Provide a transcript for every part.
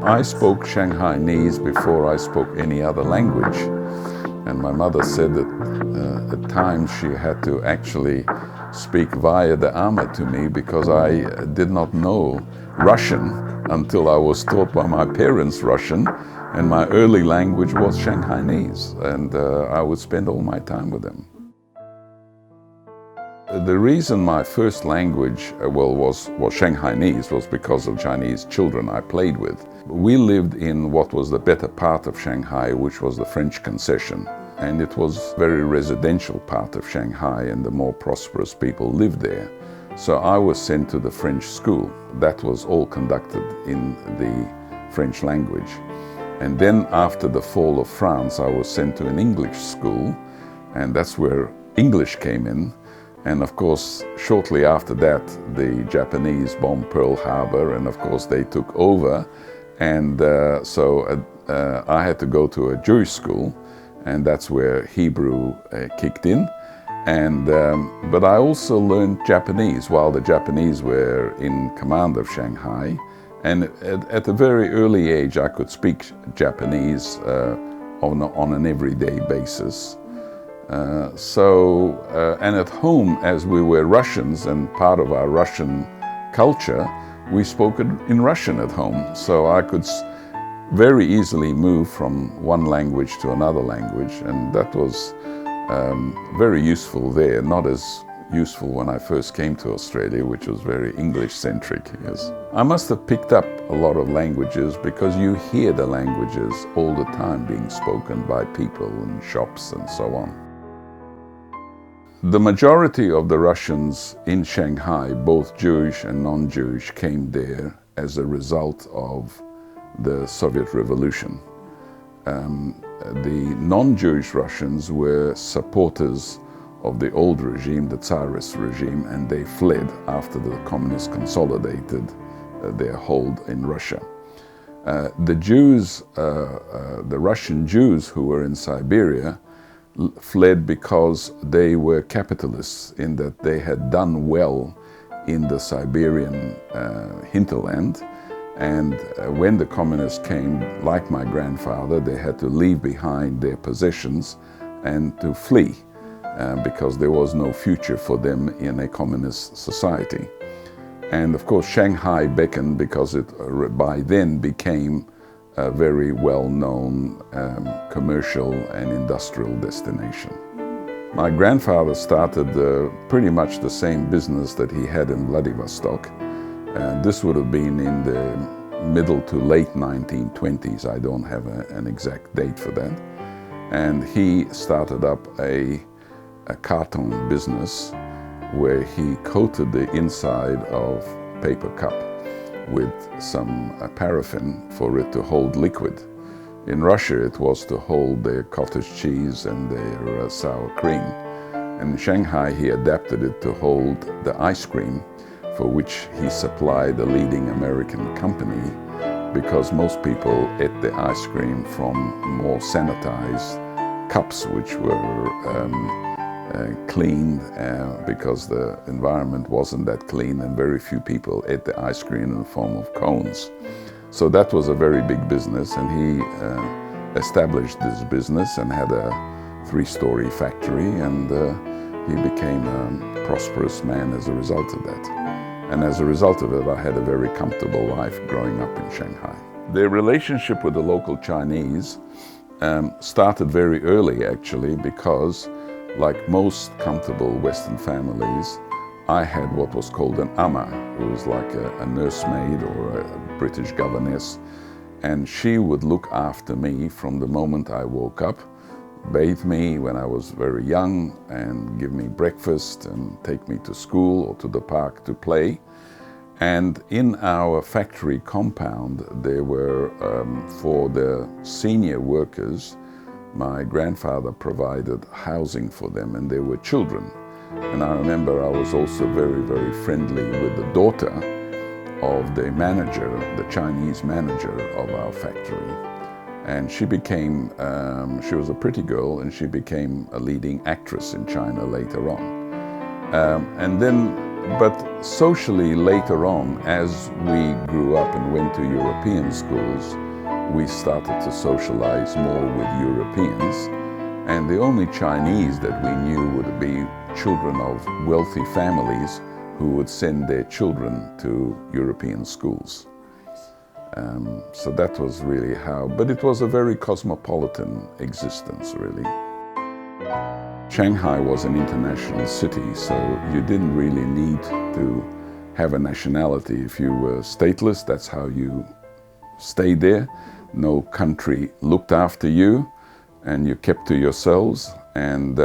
I spoke Shanghainese before I spoke any other language. And my mother said that at times she had to actually speak via the Amma to me because I did not know Russian until I was taught by my parents Russian, and my early language was Shanghainese, and I would spend all my time with them. The reason my first language was Shanghainese was because of Chinese children I played with. We lived in what was the better part of Shanghai, which was the French concession. And it was a very residential part of Shanghai, and the more prosperous people lived there. So I was sent to the French school. That was all conducted in the French language. And then after the fall of France, I was sent to an English school, and that's where English came in. And of course, shortly after that, the Japanese bombed Pearl Harbor, and of course they took over. And so I had to go to a Jewish school, and that's where Hebrew kicked in. And but I also learned Japanese while the Japanese were in command of Shanghai. And at a very early age, I could speak Japanese on an everyday basis. And at home, as we were Russians and part of our Russian culture, we spoke in Russian at home. So I could very easily move from one language to another language, and that was very useful there, not as useful when I first came to Australia, which was very English-centric. Yes. I must have picked up a lot of languages because you hear the languages all the time being spoken by people in shops and so on. The majority of the Russians in Shanghai, both Jewish and non-Jewish, came there as a result of the Soviet Revolution. The non-Jewish Russians were supporters of the old regime, the Tsarist regime, and they fled after the communists consolidated their hold in Russia. The Jews, the Russian Jews who were in Siberia, fled because they were capitalists, in that they had done well in the Siberian hinterland. And when the communists came, like my grandfather, they had to leave behind their possessions and to flee because there was no future for them in a communist society. And of course, Shanghai beckoned because it by then became a very well-known commercial and industrial destination. My grandfather started pretty much the same business that he had in Vladivostok. This would have been in the middle to late 1920s. I don't have an exact date for that. And he started up a carton business where he coated the inside of paper cup with some paraffin for it to hold liquid. In Russia, it was to hold their cottage cheese and their sour cream. And in Shanghai, he adapted it to hold the ice cream, for which he supplied a leading American company, because most people ate the ice cream from more sanitized cups, which were cleaned because the environment wasn't that clean, and very few people ate the ice cream in the form of cones. So that was a very big business, and he established this business and had a 3-story factory, and he became a prosperous man as a result of that. And as a result of it, I had a very comfortable life growing up in Shanghai. Their relationship with the local Chinese started very early, actually, because like most comfortable Western families, I had what was called an amma, who was like a nursemaid or a British governess, and she would look after me from the moment I woke up, bathe me when I was very young, and give me breakfast and take me to school or to the park to play. And in our factory compound, there were, for the senior workers, my grandfather provided housing for them, and they were children. And I remember I was also very, very friendly with the daughter of the manager, the Chinese manager of our factory. And she became, she was a pretty girl, and she became a leading actress in China later on. And then But socially, later on, as we grew up and went to European schools, we started to socialize more with Europeans. And the only Chinese that we knew would be children of wealthy families who would send their children to European schools. So that was really how, but it was a very cosmopolitan existence, really. Shanghai was an international city, so you didn't really need to have a nationality. If you were stateless, that's how you stayed there. No country looked after you, and you kept to yourselves, and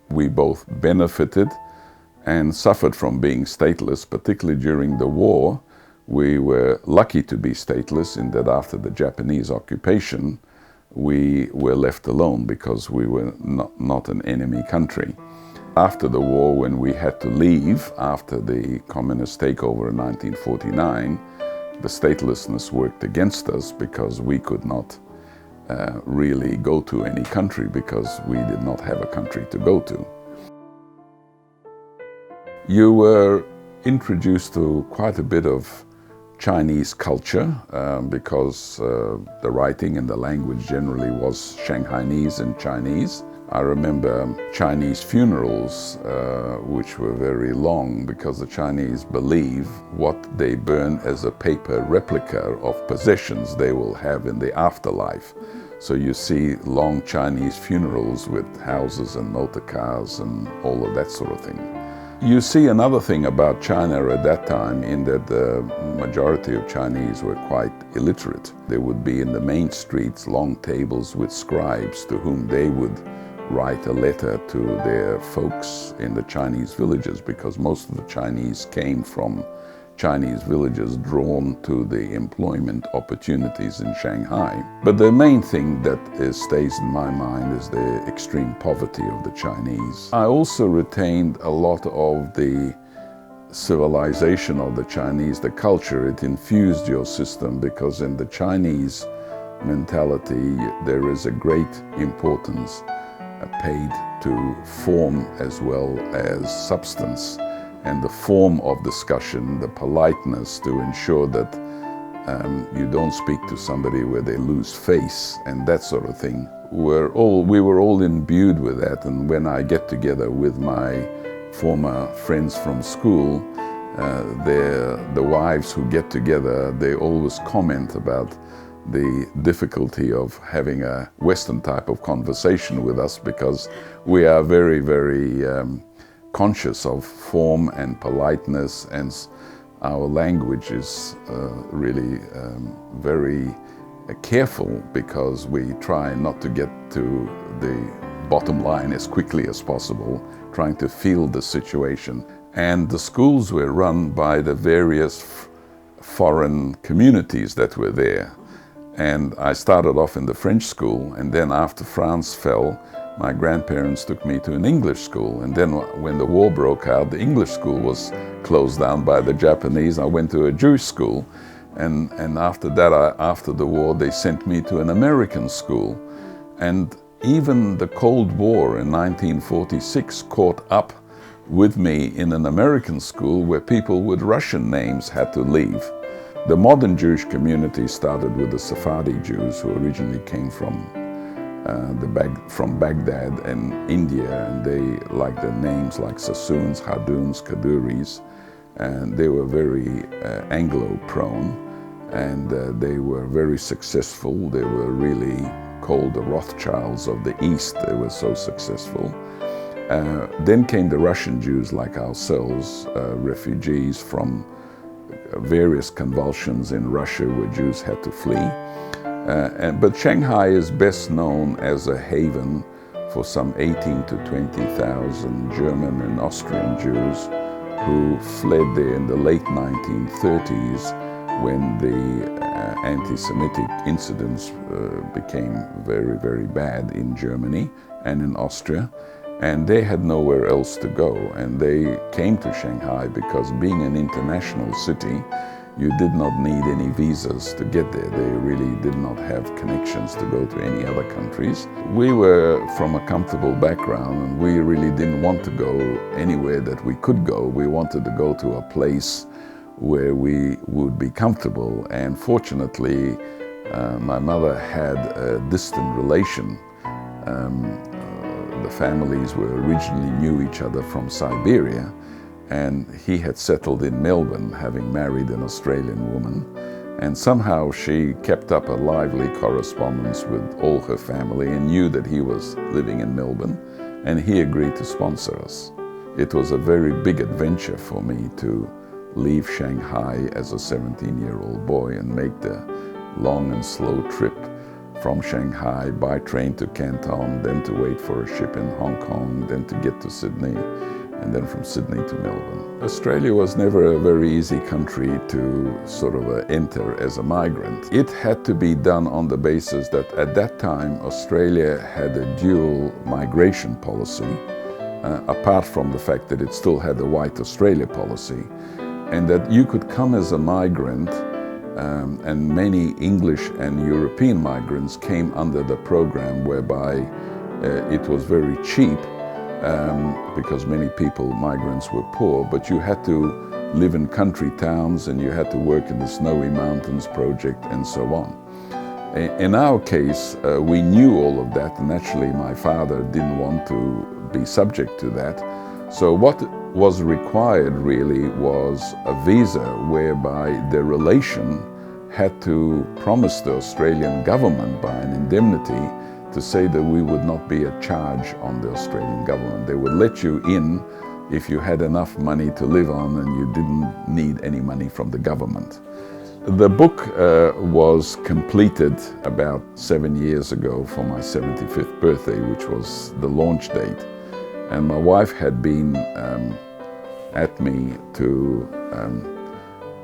we both benefited and suffered from being stateless, particularly during the war. We were lucky to be stateless in that after the Japanese occupation, we were left alone because we were not an enemy country. After the war, when we had to leave after the communist takeover in 1949, the statelessness worked against us because we could not really go to any country because we did not have a country to go to. You were introduced to quite a bit of Chinese culture because the writing and the language generally was Shanghainese and Chinese. I remember Chinese funerals which were very long because the Chinese believe what they burn as a paper replica of possessions they will have in the afterlife. So you see long Chinese funerals with houses and motor cars and all of that sort of thing. You see another thing about China at that time in that the majority of Chinese were quite illiterate. There would be in the main streets long tables with scribes to whom they would write a letter to their folks in the Chinese villages, because most of the Chinese came from Chinese villages drawn to the employment opportunities in Shanghai. But the main thing that stays in my mind is the extreme poverty of the Chinese. I also retained a lot of the civilization of the Chinese, the culture. It infused your system because in the Chinese mentality there is a great importance paid to form as well as substance. And the form of discussion, the politeness to ensure that you don't speak to somebody where they lose face and that sort of thing. We were all imbued with that, and when I get together with my former friends from school, the wives who get together, they always comment about the difficulty of having a Western type of conversation with us because we are very, very conscious of form and politeness, and our language is really very careful because we try not to get to the bottom line as quickly as possible, trying to feel the situation. And the schools were run by the various foreign communities that were there. And I started off in the French school, and then after France fell, my grandparents took me to an English school. And then when the war broke out, the English school was closed down by the Japanese. I went to a Jewish school. And after that, after the war, they sent me to an American school. And even the Cold War in 1946 caught up with me in an American school where people with Russian names had to leave. The modern Jewish community started with the Sephardi Jews who originally came from Baghdad and India, and they liked the names like Sassoons, Haduns, Kaduris, and they were very Anglo-prone, and they were very successful. They were really called the Rothschilds of the East. They were so successful. Then came the Russian Jews like ourselves, refugees from various convulsions in Russia where Jews had to flee. But Shanghai is best known as a haven for some 18 to 20,000 German and Austrian Jews who fled there in the late 1930s when the anti-Semitic incidents became very, very bad in Germany and in Austria. And they had nowhere else to go, and they came to Shanghai because being an international city, you did not need any visas to get there. They really did not have connections to go to any other countries. We were from a comfortable background, and we really didn't want to go anywhere that we could go. We wanted to go to a place where we would be comfortable, and fortunately my mother had a distant relation. The families originally knew each other from Siberia, and he had settled in Melbourne, having married an Australian woman. And somehow she kept up a lively correspondence with all her family and knew that he was living in Melbourne, and he agreed to sponsor us. It was a very big adventure for me to leave Shanghai as a 17-year-old boy and make the long and slow trip from Shanghai by train to Canton, then to wait for a ship in Hong Kong, then to get to Sydney, and then from Sydney to Melbourne. Australia was never a very easy country to sort of enter as a migrant. It had to be done on the basis that at that time Australia had a dual migration policy, apart from the fact that it still had a white Australia policy, and that you could come as a migrant, and many English and European migrants came under the program whereby it was very cheap, because many people, migrants, were poor, but you had to live in country towns and you had to work in the Snowy Mountains project and so on. In our case, we knew all of that, and naturally my father didn't want to be subject to that. So what was required really was a visa whereby the relation had to promise the Australian government by an indemnity to say that we would not be a charge on the Australian government. They would let you in if you had enough money to live on and you didn't need any money from the government. The book was completed about 7 years ago for my 75th birthday, which was the launch date. And my wife had been at me to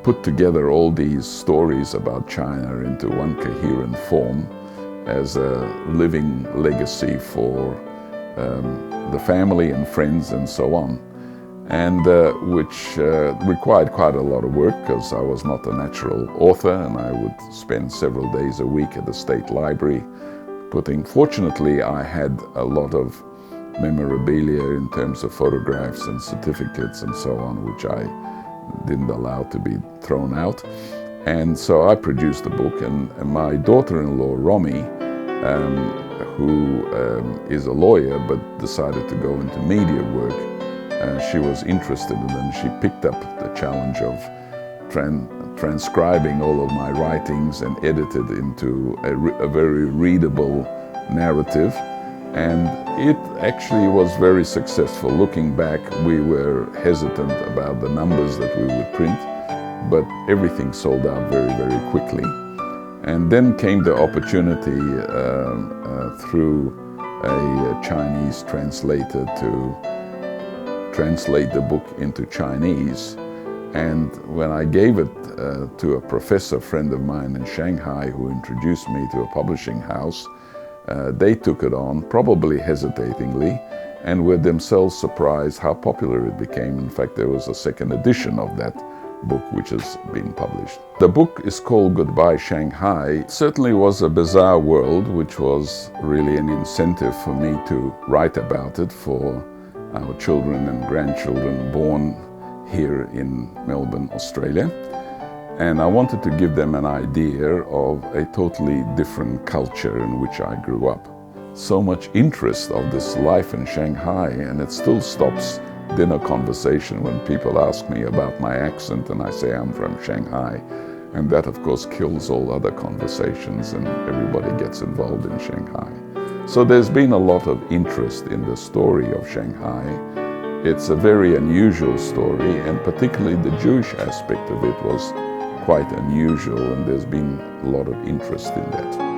put together all these stories about China into one coherent form as a living legacy for the family and friends and so on, and which required quite a lot of work because I was not a natural author, and I would spend several days a week at the State Library putting. Fortunately, I had a lot of memorabilia in terms of photographs and certificates and so on, which I didn't allow to be thrown out. And so I produced the book, and my daughter-in-law, Romy, who is a lawyer but decided to go into media work, she was interested in it, and she picked up the challenge of transcribing all of my writings and edited into a very readable narrative. And it actually was very successful. Looking back, we were hesitant about the numbers that we would print, but everything sold out very, very quickly. And then came the opportunity through a Chinese translator to translate the book into Chinese. And when I gave it to a professor friend of mine in Shanghai who introduced me to a publishing house, they took it on, probably hesitatingly, and were themselves surprised how popular it became. In fact, there was a second edition of that book which has been published. The book is called Goodbye Shanghai. It certainly was a bizarre world, which was really an incentive for me to write about it for our children and grandchildren born here in Melbourne, Australia. And I wanted to give them an idea of a totally different culture in which I grew up. So much interest of this life in Shanghai, and it still stops dinner conversation when people ask me about my accent and I say I'm from Shanghai. And that of course kills all other conversations, and everybody gets involved in Shanghai. So there's been a lot of interest in the story of Shanghai. It's a very unusual story, and particularly the Jewish aspect of it was quite unusual, and there's been a lot of interest in that.